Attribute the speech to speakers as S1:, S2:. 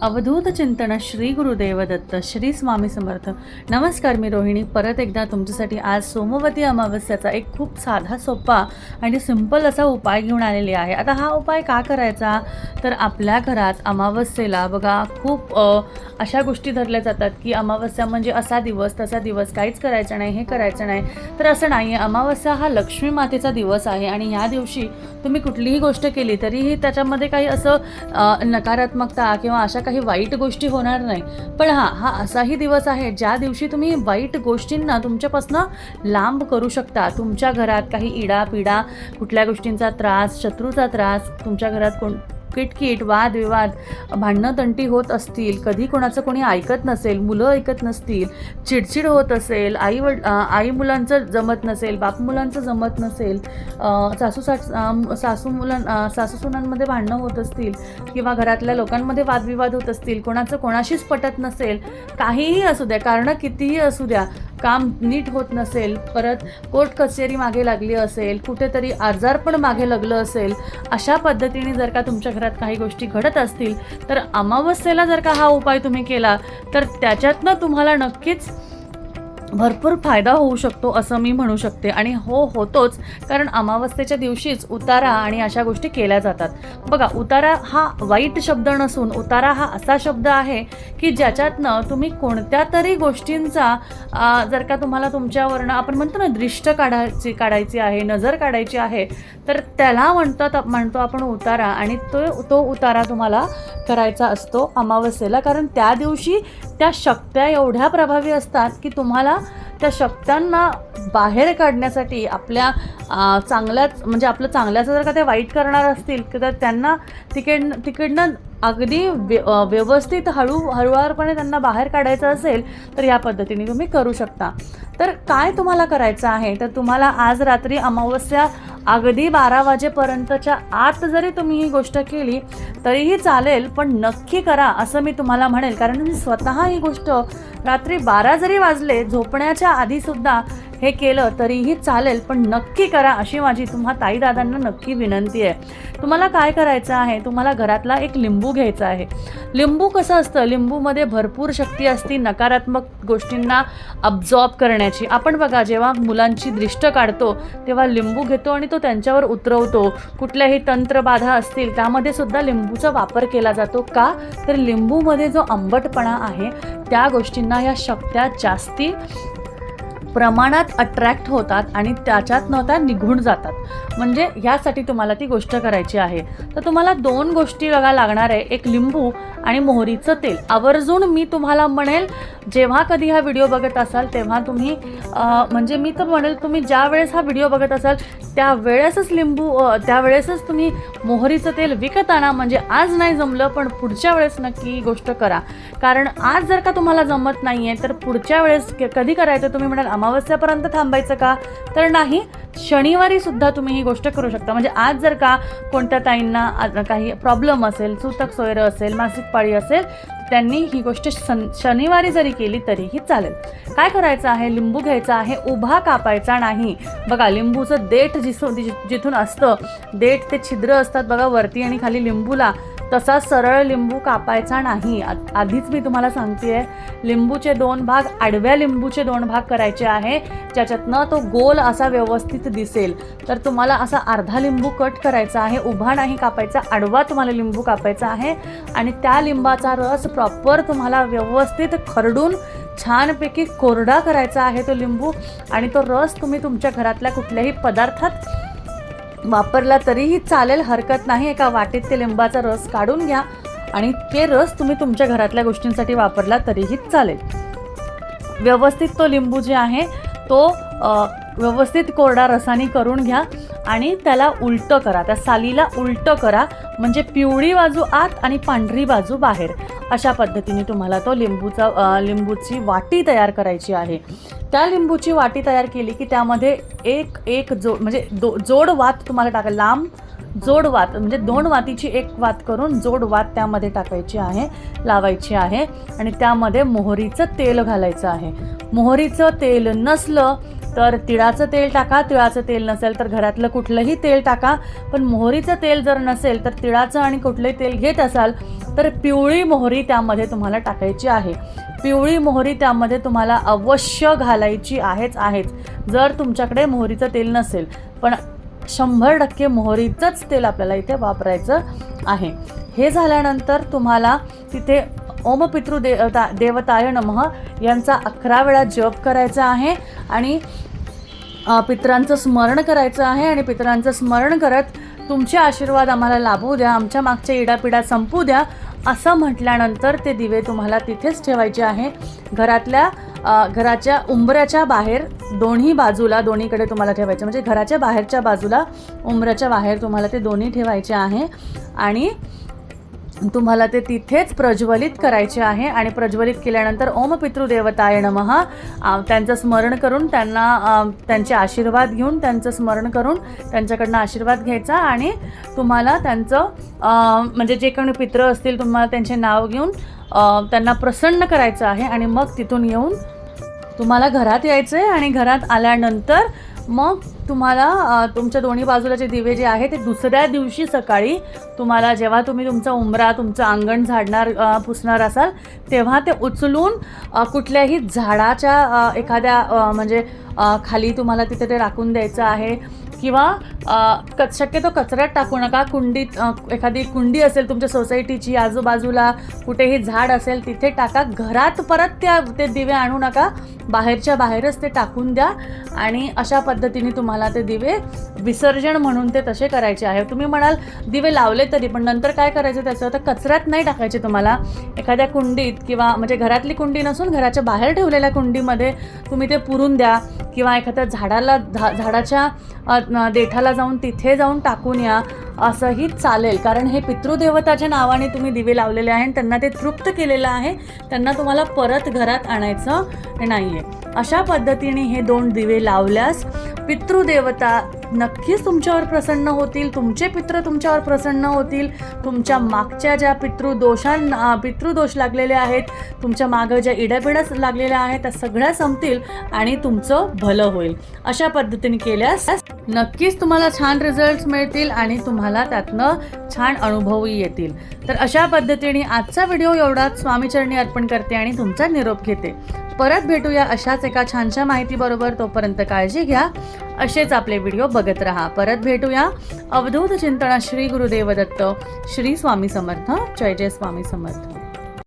S1: अवधूत चिंतन श्री गुरुदेव दत्त श्री स्वामी समर्थ. नमस्कार, मी रोहिणी परत एकदा तुमच्यासाठी आज सोमवती अमावस्याचा एक खूप साधा सोपा आणि सिंपल असा उपाय घेऊन आलेली आहे. आता हा उपाय का करायचा, तर आपल्या घरात अमावस्येला बघा खूप अशा गोष्टी धरल्या जातात की अमावस्या म्हणजे असा दिवस तसा दिवस, काहीच करायचं नाही, हे करायचं नाही. तर असं नाही आहे. अमावस्या हा लक्ष्मी मातेचा दिवस आहे आणि ह्या दिवशी तुम्ही कुठलीही गोष्ट केली तरीही त्याच्यामध्ये काही असं नकारात्मकता किंवा अशा काही वाईट गोष्टी होणार नाही. पण हा असाही दिवस आहे ज्या दिवशी तुम्ही वाईट गोष्टींना तुमच्यापासून लांब करू शकता. तुमच्या घरात काही इडापिडा, कुठल्या गोष्टींचा त्रास, शत्रूचा त्रास, तुमच्या घरात किटकिट, वादविवाद, भांडणं तंटी होत असतील, कधी कोणाचं कोणी ऐकत नसेल, मुलं ऐकत नसतील, चिडचिड होत असेल, आई मुलांचं जमत नसेल, बाप मुलांचं जमत नसेल, सासू सुनांमध्ये भांडणं होत असतील किंवा घरातल्या लोकांमध्ये वादविवाद होत असतील, कोणाचं कोणाशीच पटत नसेल, काहीही असू द्या, कारणं कितीही असू द्या, काम नीट होत नसेल, परत कोर्ट कचेरी मागे लागली असेल, कुठेतरी आजारपण मागे लागलं असेल, अशा पद्धतीने जर का तुमच्या घरात काही गोष्टी घडत असतील तर अमावस्येला जर का हा उपाय तुम्ही केला तर त्याच्यातनं तुम्हाला नक्कीच भरपूर फायदा होऊ शकतो असं मी म्हणू शकते. आणि होतोच, कारण अमावस्येच्या दिवशीच उतारा आणि अशा गोष्टी केल्या जातात. बघा, उतारा हा वाईट शब्द नसून उतारा हा असा शब्द आहे की ज्याच्यातनं तुम्ही कोणत्या तरी गोष्टींचा जर का तुम्हाला तुमच्यावरनं आपण म्हणतो ना दृष्ट काढायची आहे, नजर काढायची आहे, तर त्याला म्हणतो आपण उतारा. आणि तो उतारा तुम्हाला करायचा असतो अमावस्येला, कारण त्या दिवशी त्या शक्त्या एवढ्या प्रभावी असतात की तुम्हाला त्या शक्त्यांना बाहेर काढण्यासाठी आपल्या चांगल्याच म्हणजे आपलं चांगल्याचं जर का ते वाईट करणार असतील तर त्यांना तिकडनं अगदी व्यवस्थित हळूवारपणे त्यांना बाहेर काढायचं असेल तर या पद्धतीने तुम्ही करू शकता. तर काय तुम्हाला करायचं आहे, तर तुम्हाला आज रात्री अमावस्या अगदी 12 वाजेपर्यंतच्या आत जरी तुम्ही ही गोष्ट केली तरीही चालेल, पण नक्की करा असं मी तुम्हाला म्हणेल. कारण मी स्वतः ही गोष्ट रात्री 12 जरी वाजले झोपण्याच्या आधीसुद्धा हे केलं तरीही चालेल, पण नक्की करा अशी माझी तुम्हा ताई दादांना नक्की विनंती आहे. तुम्हाला काय करायचं आहे, तुम्हाला घरातला एक लिंबू घ्यायचा आहे. लिंबू कसं असतं, लिंबूमध्ये भरपूर शक्ती असते नकारात्मक गोष्टींना अब्झॉर्ब करण्याची. आपण बघा, जेव्हा मुलांची दृष्ट काढतो तेव्हा लिंबू घेतो आणि तो त्यांच्यावर उतरवतो. कुठल्याही तंत्रबाधा असतील त्यामध्ये सुद्धा लिंबूचा वापर केला जातो. का, तर लिंबूमध्ये जो आंबटपणा आहे त्या गोष्टींना या शक्त्या जास्ती प्रमाणात अट्रॅक्ट होतात आणि त्याच्यातनं त्या निघून जातात. म्हणजे यासाठी तुम्हाला ती गोष्ट करायची आहे. तर तुम्हाला 2 गोष्टी लागणार आहे, एक लिंबू आणि मोहरीचं तेल. आवर्जून मी तुम्हाला म्हणेल, जेव्हा कधी हा व्हिडिओ बघत असाल तेव्हा तुम्ही म्हणजे मी तर म्हणेल तुम्ही ज्या वेळेस हा व्हिडिओ बघत असाल त्यावेळेसच तुम्ही मोहरीचं तेल विकत आणा. म्हणजे आज नाही जमलं पण पुढच्या वेळेस नक्की ही गोष्ट करा. कारण आज जर का तुम्हाला जमत नाही आहे तर पुढच्या वेळेस कधी करायचं, तुम्ही म्हणाल अमावस्यापर्यंत थांबायचं का, तर नाही, शनिवारी सुद्धा तुम्ही ही गोष्ट करू शकता. म्हणजे आज जर का कोणत्या ताईंना काही प्रॉब्लेम असेल, सूतक सोयरं असेल, मासिक पाळी असेल, त्यांनी ही गोष्ट शनिवारी जरी केली तरीही चालेल. काय करायचं आहे, लिंबू घ्यायचा आहे, उभा कापायचा नाही. बघा, लिंबूचं देठ जिथून असतं, देठ ते छिद्र असतात बघा वरती आणि खाली लिंबूला, तसा सरळ लिंबू कापायचा नाही. आधीच मी तुम्हाला सांगते आहे, लिंबूचे 2 भाग, आडव्या लिंबूचे 2 भाग करायचे आहे ज्याच्यातनं तो गोल असा व्यवस्थित दिसेल. तर तुम्हाला असा अर्धा लिंबू कट करायचा आहे, उभा नाही कापायचा, आडवा तुम्हाला लिंबू कापायचा आहे. आणि त्या लिंबाचा रस प्रॉपर तुम्हाला व्यवस्थित खरडून छानपैकी कोरडा करायचा आहे तो लिंबू. आणि तो रस तुम्ही तुमच्या घरातल्या कुठल्याही पदार्थात वापरला तरीही चालेल, हरकत नाही. एका वाटीत ते लिंबाचा रस काढून घ्या आणि ते रस तुम्ही तुमच्या घरातल्या गोष्टींसाठी वापरला तरीही चालेल. व्यवस्थित तो लिंबू जे आहे तो व्यवस्थित कोरडा रसाने करून घ्या आणि त्याला उलटं करा, त्या सालीला उलटं करा. म्हणजे पिवळी बाजू आत आणि पांढरी बाजू बाहेर, अशा पद्धतीने तुम्हाला तो लिंबूची वाटी तयार करायची आहे. त्या लिंबूची वाटी तयार केली की त्यामध्ये एक जोड वात तुम्हाला टाका, लांब जोड वात म्हणजे 2 वातीची 1 वात करून जोड वात त्यामध्ये टाकायची आहे, लावायची आहे. आणि त्यामध्ये मोहरीचं तेल घालायचं आहे. मोहरीचं तेल नसलं तर तिळाचं तेल टाका. तिळाचं तेल नसेल तर घरातलं कुठलंही तेल टाका. पण मोहरीचं तेल जर नसेल तर तिळाचं आणि कुठलंही तेल घेत असाल तर पिवळी मोहरी त्यामध्ये तुम्हाला टाकायची आहे. पिवळी मोहरी त्यामध्ये तुम्हाला अवश्य घालायची आहेच. जर तुमच्याकडे मोहरीचं तेल नसेल, पण 100% मोहरीचंच तेल आपल्याला इथे वापरायचं आहे. हे झाल्यानंतर तुम्हाला तिथे ओम पितृ देवताय नमः यांचा 11 वेळा जप करायचा आहे आणि पितरांचं स्मरण करायचं आहे. आणि पितरांचं स्मरण करत तुमचे आशीर्वाद आम्हाला लाभू द्या, आमच्या मागच्या इडापिडा संपू द्या असं म्हटल्यानंतर ते दिवे तुम्हाला तिथेच ठेवायचे आहे. घराच्या उंबऱ्याच्या बाहेर दोन्ही बाजूला, दोन्हीकडे तुम्हाला ठेवायचे, म्हणजे घराच्या बाहेरच्या बाजूला, उंबऱ्याच्या बाहेर तुम्हाला ते दोन्ही ठेवायचे आहे. आणि तुम्हाला ते तिथेच प्रज्वलित करायचे आहे. आणि प्रज्वलित केल्यानंतर ओम पितृदेवताय नमः त्यांचं स्मरण करून त्यांचे आशीर्वाद घेऊन, त्यांचं स्मरण करून त्यांच्याकडनं आशीर्वाद घ्यायचा. आणि तुम्हाला त्यांचं म्हणजे जे कोणी पितृ असतील तुम्हाला त्यांचे नाव घेऊन त्यांना प्रसन्न करायचं आहे. आणि मग तिथून येऊन तुम्हाला घरात यायचं आहे. आणि घरात आल्यानंतर मग तुम्हाला तुमच्या दोन्ही बाजूला जे दिवे जे आहे ते दुसऱ्या दिवशी सकाळी तुम्हाला, जेव्हा तुम्ही तुमचा उंबरा, तुमचं अंगण झाडणार पुसणार असाल, तेव्हा ते उचलून कुठल्याही झाडाच्या एखाद्या म्हणजे खाली तुम्हाला तिथे ते राखून द्यायचं आहे. किंवा शक्यतो कचऱ्यात टाकू नका. कुंडीत, एखादी कुंडी असेल तुमच्या सोसायटीची, आजूबाजूला कुठेही झाड असेल तिथे टाका. घरात परत ते दिवे आणू नका, बाहेरच्या बाहेरच ते टाकून द्या. आणि अशा पद्धतीने तुम्हाला ते दिवे विसर्जन म्हणून ते तसे करायचे आहे. तुम्ही म्हणाल दिवे लावले तरी, पण नंतर काय करायचं त्याचं, तर कचऱ्यात नाही टाकायचे तुम्हाला. एखाद्या कुंडीत, किंवा म्हणजे घरातली कुंडी नसून घराच्या बाहेर ठेवलेल्या कुंडीमध्ये तुम्ही ते पुरून द्या. किंवा एखाद्या झाडाच्या देठाला जाऊन तिथे जाऊन टाकून या, असंही चालेल. कारण हे पितृदेवताच्या नावाने तुम्ही दिवे लावलेले आहे, त्यांना ते तृप्त केलेलं आहे, त्यांना तुम्हाला परत घरात आणायचं नाही आहे. अशा पद्धतीने हे 2 दिवे लावल्यास पितृदेवता नक्कीच तुमच्यावर प्रसन्न होतील. तुमचे पितृ तुमच्यावर प्रसन्न होतील. तुमच्या मागच्या ज्या पितृदोष लागलेले आहेत, तुमच्या मागं ज्या इडापिडा लागलेल्या आहेत, त्या सगळ्या संपतील आणि तुमचं भलं होईल. अशा पद्धतीने केल्यास नक्कीच तुम्हाला छान रिझल्ट्स मिळतील आणि तुम्हाला त्यातनं छान अनुभवही येतील. तर अशा पद्धतीने आजचा व्हिडिओ एवढाच. स्वामीचरणी अर्पण करते आणि तुमचा निरोप घेते. परत भेटूया अशाच एका छानशा माहितीबरोबर. तोपर्यंत काळजी घ्या. असेच आपले व्हिडिओ बघत राहा. परत भेटूया. अवधूत चिंतन. श्री गुरुदेव दत्त. श्री स्वामी समर्थ. जय जय स्वामी समर्थ.